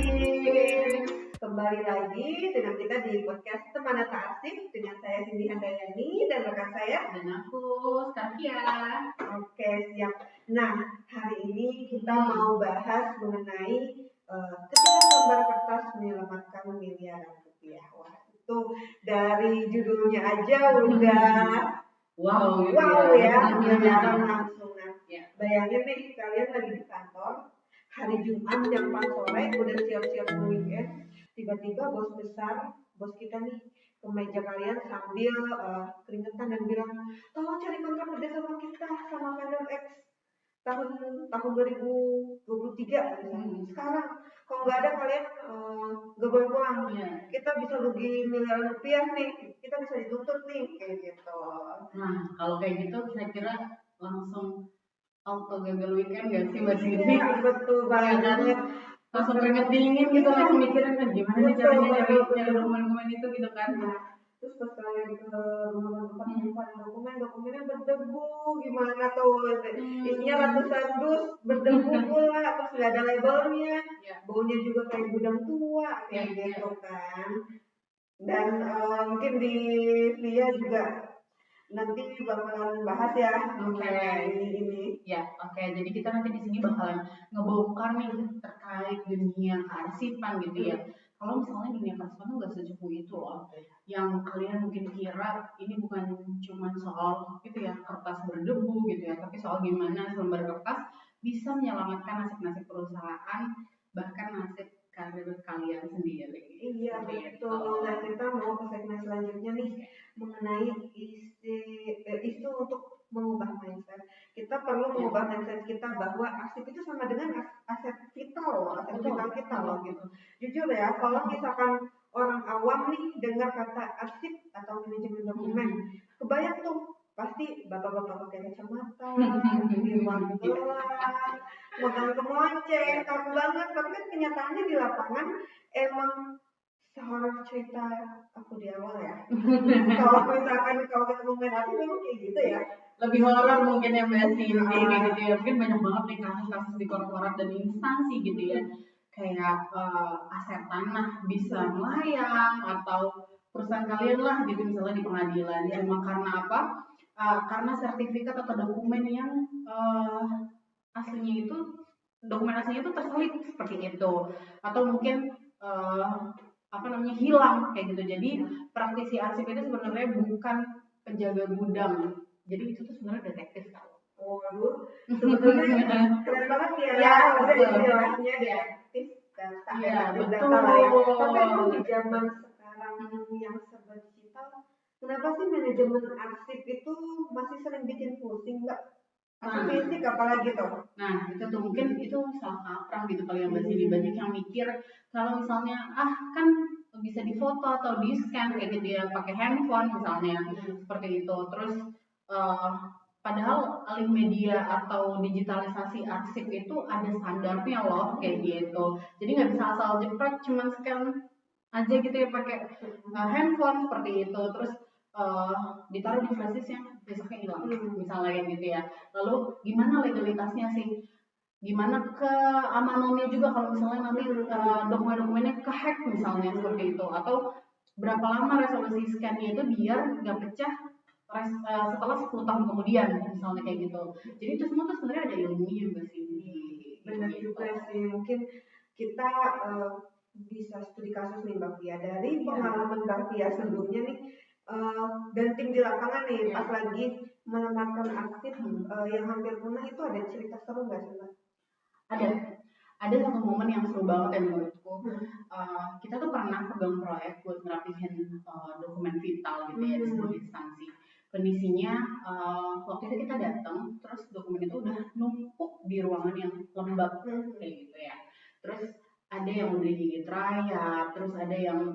Kembali lagi dengan kita di podcast Teman Asik dengan saya Cindy Handayani dan rekan saya dan aku Skarkia. Oke, siap. Nah, hari ini kita mau bahas mengenai ketika lembar kertas menyelamatkan miliaran rupiah. Wah, itu dari judulnya aja udah wow ya, miliaran langsung. Nah, bayangin nih kalian lagi di kantor hari Jumat jam 4 sore udah siap-siap weekend, tiba-tiba bos kita nih ke meja kalian sambil keringetan dan bilang, tolong cari kontrak kerja sama kita sama vendor X tahun 2023 misalnya. Sekarang kalau nggak ada kalian nggak boleh pulang, kita bisa rugi miliaran rupiah nih, kita bisa dituntut nih kayak gitu. Nah, kalau kayak gitu saya kira langsung auto gagal weekend gak sih Mbak Cindy? Iya, betul banget. Langsung keringet dingin gitu, langsung mikirin kan gimana nih caranya nyari dokumen-dokumen itu gitu kan. Terus pas kalian ke rumah tempat menyimpan dokumennya berdebu, gimana tuh? Isinya ratusan dus berdebu pula, terus nggak ada labelnya, baunya juga kayak gudang tua kayak gitu kan. Dan mungkin di Via juga nanti bakalan bahas ya ini. Ya, oke. Jadi kita nanti di sini bakalan ngebongkar nih terkait dunia kearsipan gitu ya. Kalau misalnya dunia kearsipan tuh nggak secepu itu loh. Yang kalian mungkin kira ini bukan cuma soal gitu ya kertas berdebu gitu ya, tapi soal gimana selembar kertas bisa menyelamatkan nasib-nasib perusahaan, bahkan nasib karir kalian sendiri. Iya betul. Nah kita mau ke segmen selanjutnya nih mengenai isu untuk mengubah mindset. Kita perlu mengubah mindset kita bahwa arsip itu sama dengan aset vital loh, aset vital kita loh gitu. Jujur ya, kalau misalkan orang awam nih dengar kata arsip atau manajemen dokumen, kebayang tuh pasti bapak-bapak pakai kacamata, di ruang gelap, megang kemonceng, kaku banget. Tapi kan kenyataannya di lapangan emang seorang cerita aku di awal ya. Kalau misalkan kalau ketemu main api memang kayak gitu ya. Lebih horor mungkin ya Mbak Cindy kayak gitu ya. Mungkin banyak banget nih kasus-kasus di korporat dan instansi gitu ya. Kayak aset tanah bisa melayang atau perusahaan kalian lah gitu misalnya di pengadilan. Cuma karena apa? Karena sertifikat atau dokumen yang aslinya itu terselip seperti itu, atau mungkin hilang kayak gitu. Jadi praktisi arsip itu sebenarnya bukan penjaga gudang, jadi itu tuh sebenarnya detektif tau. Waduh, sebetulnya keren banget ya. Udah istilahnya detektif data. Iya betul. Tapi emang di zaman sekarang yang serba digital, kenapa sih manajemen arsip itu masih sering bikin pusing nggak? Fisik apalagi tuh. Nah itu tuh mungkin itu salah kaprah gitu kali yang masih banyak yang mikir kalau misalnya kan bisa difoto atau di scan kayak gitu ya pakai handphone misalnya seperti itu. Terus padahal alih media atau digitalisasi arsip itu ada standarnya loh kayak gitu. Jadi nggak bisa asal jepret cuman scan aja gitu ya pakai handphone seperti itu. Terus ditaruh di flash disk yang besoknya hilang misalnya kayak gitu ya. Lalu gimana legalitasnya sih, gimana keamanannya juga kalau misalnya nanti dokumen-dokumennya kehack misalnya seperti itu, atau berapa lama resolusi scan-nya itu biar nggak pecah setelah 10 tahun kemudian misalnya kayak gitu. Jadi itu semua tuh sebenarnya ada ilmunya Mbak Cindy. Benar juga sih, mungkin kita bisa studi kasus nih Mbak Pia dari pengalaman Mbak Pia sebelumnya nih dan tim di lapangan nih pas lagi menempatkan arsip yang hampir punah, itu ada cerita seru nggak sih Mbak? Ada satu momen yang seru banget ya menurutku. Kita tuh pernah pegang proyek buat ngerapihin dokumen vital gitu ya di sebuah instansi. Kondisinya waktu itu kita datang, terus dokumen itu udah numpuk di ruangan yang lembab kayak gitu ya. Terus ada yang udah digigit rayap, terus ada yang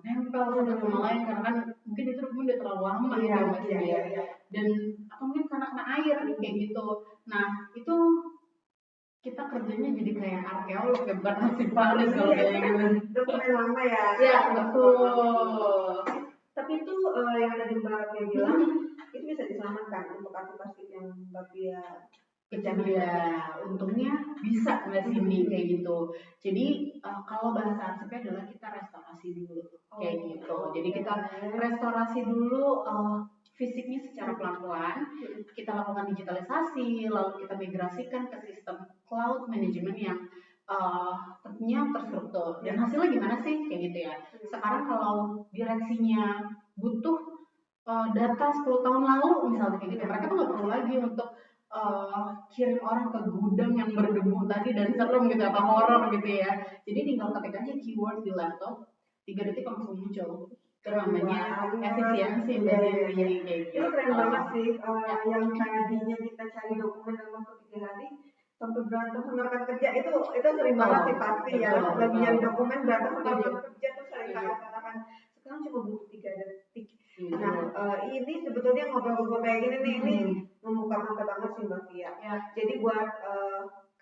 nempel satu sama lain karena kan mungkin itu dokumen udah terlalu lama ya. Dan atau mungkin karena kena air kayak gitu. Nah itu kita kerjanya jadi kayak arkeolog ya, bukan arsipalis kalau kayak gitu. Dokumen lama ya. Iya betul. Tapi itu yang tadi Mbak Pia bilang itu bisa diselamatkan untuk arsip yang Mbak Pia Itu dia, untungnya bisa Mbak Cindy kayak gitu. Jadi kalau bahasa arsipnya adalah kita restorasi dulu kayak gitu. Jadi kita restorasi dulu fisiknya secara pelan-pelan, kita lakukan digitalisasi, lalu kita migrasikan ke sistem cloud management yang tentunya terstruktur. Dan hasilnya gimana sih kayak gitu ya. Sekarang kalau direksinya butuh data 10 tahun lalu misalnya kayak gitu, mereka tuh nggak perlu lagi untuk kirim orang ke gudang yang berdebu tadi dan serem gitu apa horor gitu ya. Jadi tinggal ketik aja keyword di laptop, 3 detik langsung muncul. Itu namanya efisiensi dari kayak gitu. Itu keren banget sih. Yang tadinya kita cari dokumen dalam waktu 3 hari sampai berantem sama rekan kerja itu sering banget sih pasti ya. Lagi nyari dokumen berantem sama rekan kerja tuh sering salah-salahan. Sekarang cuma butuh 3 detik. Nah, ini sebetulnya ngobrol-ngobrol kayak gini nih, ini membuka mata banget sih Mbak Fia. Jadi buat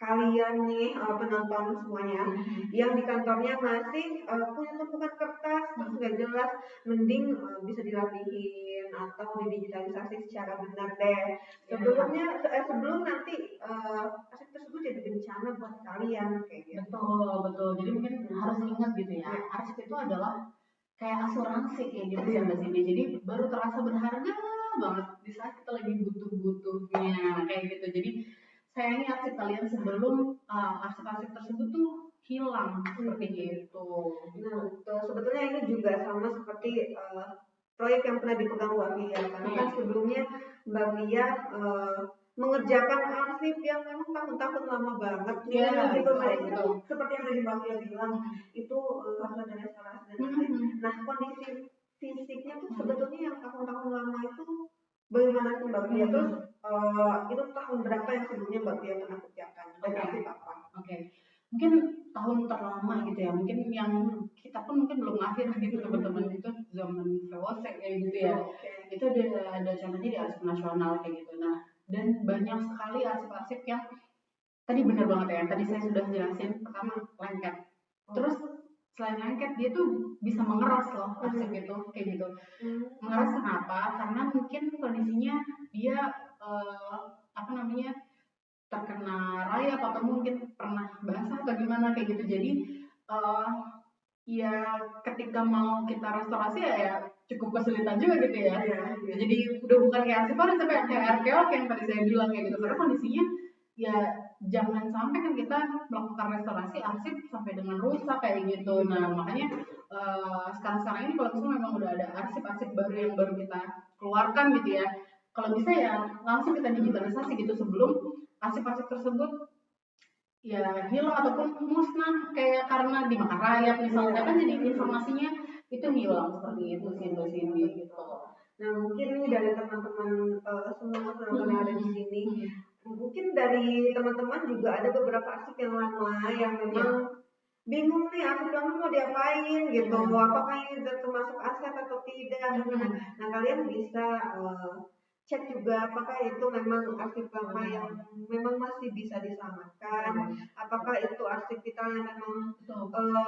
kalian nih penonton semuanya yang di kantornya masih punya tumpukan kertas terus nggak jelas, mending bisa dirapihin atau didigitalisasi secara benar deh. Sebelum nanti aset tersebut jadi bencana buat kalian kayak gitu. Betul. Jadi mungkin harus ingat gitu ya, arsip itu adalah kayak asuransi kayak gitu ya Mbak Cindy. Jadi baru terasa berharga banget di saat kita lagi butuh-butuhnya kayak gitu. Jadi sayangi arsip kalian sebelum arsip-arsip tersebut tuh hilang seperti itu. Nah, sebetulnya ini juga sama seperti proyek yang pernah dipegang Mbak Fia. Karena kan sebelumnya Mbak Fia mengerjakan arsip yang memang tahun-tahun lama banget gitu. Seperti yang tadi Mbak Fia bilang itu harus ada restorasi dan lain-lain. Nah, kondisi fisiknya tuh sebetulnya yang tahun-tahun lama itu bagaimana sih Mbak Fia? Terus itu tahun berapa yang sebelumnya Mbak Fia pernah kerjakan? Oke. Mungkin tahun terlama gitu ya. Mungkin yang kita pun mungkin belum lahir gitu teman-teman, itu zaman VOC kayak gitu ya. Itu ada contohnya di arsip nasional kayak gitu. Nah, dan banyak sekali arsip-arsip yang tadi benar banget ya. Tadi saya sudah jelasin, pertama lengket. Terus selain lengket dia tuh bisa mengeras loh arsip itu kayak gitu. Mengeras kenapa? Karena mungkin kondisinya dia terkena rayap atau mungkin pernah basah atau gimana kayak gitu. Jadi ya ketika mau kita restorasi ya cukup kesulitan juga gitu ya. Jadi udah bukan kayak arsip tapi kayak arkeolog yang tadi saya bilang kayak gitu. Karena kondisinya ya jangan sampai kan kita melakukan restorasi arsip sampai dengan rusak kayak gitu. Nah makanya sekarang ini kalau misalnya memang udah ada arsip-arsip baru yang baru kita keluarkan gitu ya, kalau bisa ya langsung kita digitalisasi gitu sebelum arsip-arsip tersebut ya hilang ataupun musnah kayak karena dimakan rayap misalnya, kan jadi informasinya itu hilang seperti itu sih Mbak Cindy gitu. Nah mungkin nih dari teman-teman semua penonton yang ada di sini, mungkin dari teman-teman juga ada beberapa arsip yang lama yang memang bingung nih arsip lama mau diapain gitu, apakah ini sudah termasuk aset atau tidak. Nah kalian bisa cek juga apakah itu memang arsip lama yang memang masih bisa diselamatkan, apakah itu arsip vital yang memang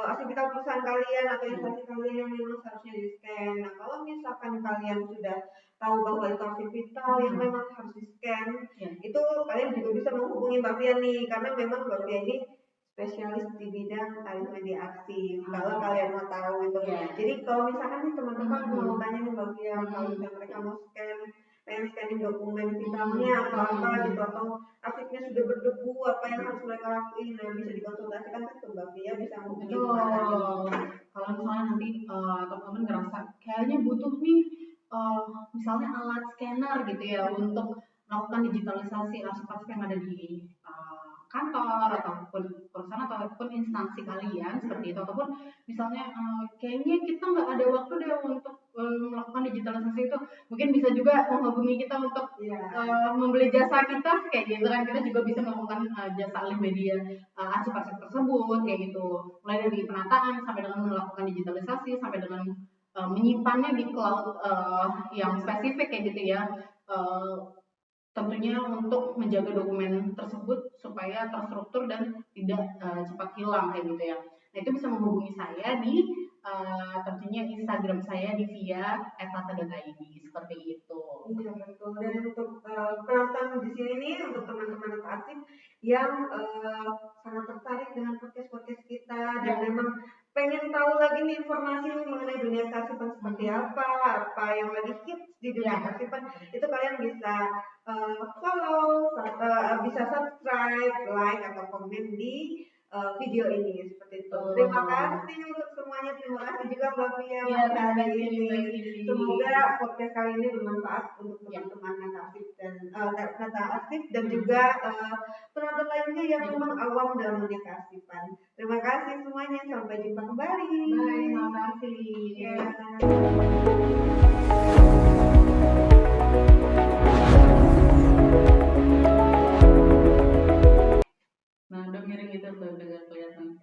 arsip vital perusahaan kalian atau instansi kalian yang memang seharusnya di-scan. Nah kalau misalkan kalian sudah tahu bahwa itu arsip vital yang memang harus di-scan, itu kalian juga bisa menghubungi Mbak Fia nih, karena memang Mbak Fia ini spesialis di bidang alih media arsip. Kalau kalian mau tahu itu, jadi kalau misalkan nih teman-teman mau tanya nih Mbak Fia, kalau misalnya mereka mau pengen scanning dokumen vitalnya atau apa gitu, atau arsipnya sudah berdebu, apa yang harus mereka lakuin, nah bisa dikonsultasikan ke Mbak Fia, bisa menghubungi kalau misalnya nanti teman-teman ngerasa kayaknya butuh nih misalnya alat scanner gitu ya untuk melakukan digitalisasi arsip-arsip yang ada di kantor ataupun perusahaan ataupun instansi kalian seperti itu, ataupun misalnya kayaknya kita nggak ada waktu deh untuk melakukan digitalisasi itu, mungkin bisa juga menghubungi kita untuk membeli jasa kita kayak gitu kan. Kita juga bisa melakukan jasa alih media arsip-arsip tersebut kayak gitu, mulai dari penataan sampai dengan melakukan digitalisasi sampai dengan menyimpannya di cloud yang spesifik kayak gitu ya. Tentunya untuk menjaga dokumen tersebut supaya terstruktur dan tidak cepat hilang kayak gitu ya. Nah itu bisa menghubungi saya di tentunya Instagram saya di via @lata.id seperti itu. Iya betul. Dan untuk penonton di sini nih, untuk teman-teman Tasik yang sangat tertarik dengan podcast kita dan memang pengen tahu lagi nih informasi mengenai dunia kearsipan seperti apa yang lagi hits di dunia kearsipan, itu kalian bisa follow, bisa subscribe, like atau komen di video ini seperti itu. Terima kasih untuk semuanya. Terima kasih juga Mbak Pia hari ini. Semoga podcast kali ini bermanfaat untuk teman-teman Nata Asif dan juga penonton lainnya yang memang awam dalam dunia kearsipan. Terima kasih semuanya. Sampai jumpa kembali. Bye, terima kasih. Ya. Nah, udah miring gitu tuh, udah kelihatan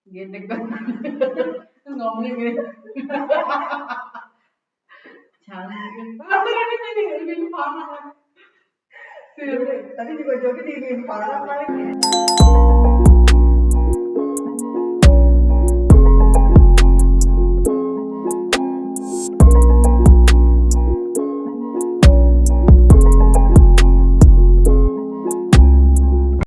gedek banget. Ngomongin gitu. Cantik. Ini parah. Tadi juga Jogi di parah paling.